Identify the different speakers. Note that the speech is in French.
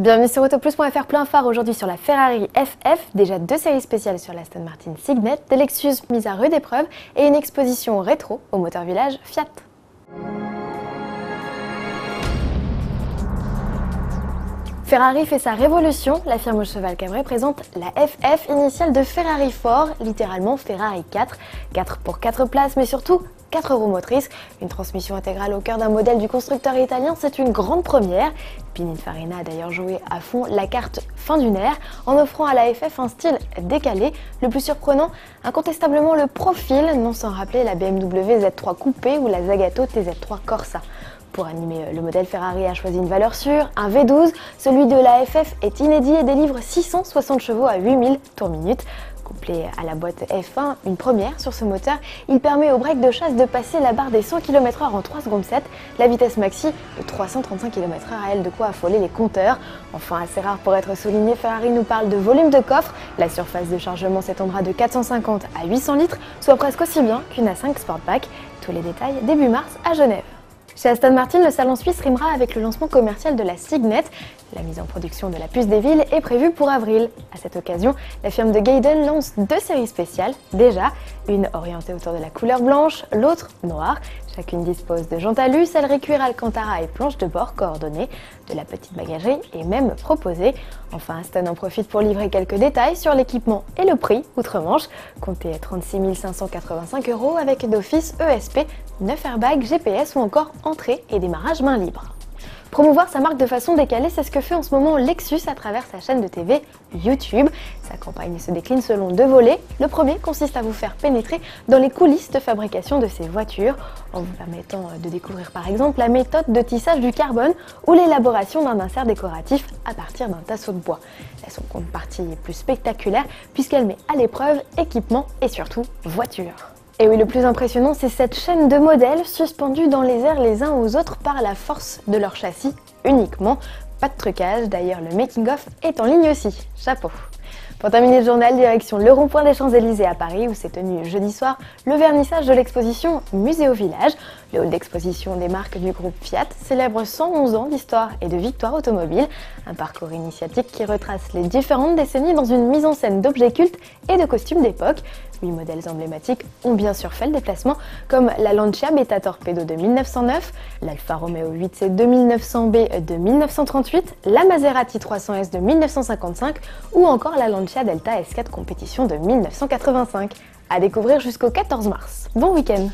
Speaker 1: Bienvenue sur Autoplus.fr, plein phare aujourd'hui sur la Ferrari FF, déjà 2 séries spéciales sur l'Aston Martin Signet, des Lexus mises à rude épreuve et une exposition rétro au Motor Village Fiat. Ferrari fait sa révolution, la firme au cheval Cabré présente la FF, initiale de Ferrari Fort, littéralement Ferrari 4. 4 pour 4 places, mais surtout 4 roues motrices, une transmission intégrale au cœur d'un modèle du constructeur italien, c'est une grande première. Pininfarina a d'ailleurs joué à fond la carte fin d'une ère en offrant à la FF un style décalé. Le plus surprenant, incontestablement le profil, non sans rappeler la BMW Z3 Coupé ou la Zagato TZ3 Corsa. Pour animer le modèle, Ferrari a choisi une valeur sûre, un V12. Celui de la FF est inédit et délivre 660 chevaux à 8000 tours minutes. Couplé à la boîte F1, une première sur ce moteur, il permet au break de chasse de passer la barre des 100 km/h en 3 secondes 7, la vitesse maxi de 335 km/h a elle de quoi affoler les compteurs. Enfin, assez rare pour être souligné, Ferrari nous parle de volume de coffre. La surface de chargement s'étendra de 450 à 800 litres, soit presque aussi bien qu'une A5 Sportback. Tous les détails début mars à Genève. Chez Aston Martin, le salon suisse rimera avec le lancement commercial de la Signet. La mise en production de la puce des villes est prévue pour avril. À cette occasion, la firme de Gaydon lance 2 séries spéciales, déjà, une orientée autour de la couleur blanche, l'autre noire. Chacune dispose de jantes alu, sellerie cuir Alcantara et planches de bord coordonnées. De la petite bagagerie est même proposée. Enfin, Aston en profite pour livrer quelques détails sur l'équipement et le prix outre-Manche. Comptez 36 585 € avec d'office ESP, 9 airbags, GPS ou encore entrée et démarrage main libre. Promouvoir sa marque de façon décalée, c'est ce que fait en ce moment Lexus à travers sa chaîne de TV YouTube. Sa campagne se décline selon 2 volets. Le premier consiste à vous faire pénétrer dans les coulisses de fabrication de ces voitures, en vous permettant de découvrir par exemple la méthode de tissage du carbone ou l'élaboration d'un insert décoratif à partir d'un tasseau de bois. La seconde partie est plus spectaculaire puisqu'elle met à l'épreuve équipement et surtout voiture. Et oui, le plus impressionnant, c'est cette chaîne de modèles suspendus dans les airs les uns aux autres par la force de leur châssis uniquement. Pas de trucage, d'ailleurs le making-of est en ligne aussi. Chapeau! Pour terminer le journal, direction le rond-point des Champs-Élysées à Paris où s'est tenu jeudi soir le vernissage de l'exposition Musée au Village. Le hall d'exposition des marques du groupe Fiat célèbre 111 ans d'histoire et de victoire automobile. Un parcours initiatique qui retrace les différentes décennies dans une mise en scène d'objets cultes et de costumes d'époque. 8 modèles emblématiques ont bien sûr fait le déplacement, comme la Lancia Beta Torpedo de 1909, l'Alfa Romeo 8C 2900B de 1938, la Maserati 300S de 1955 ou encore la Lancia Delta S4 Compétition de 1985. À découvrir jusqu'au 14 mars. Bon week-end!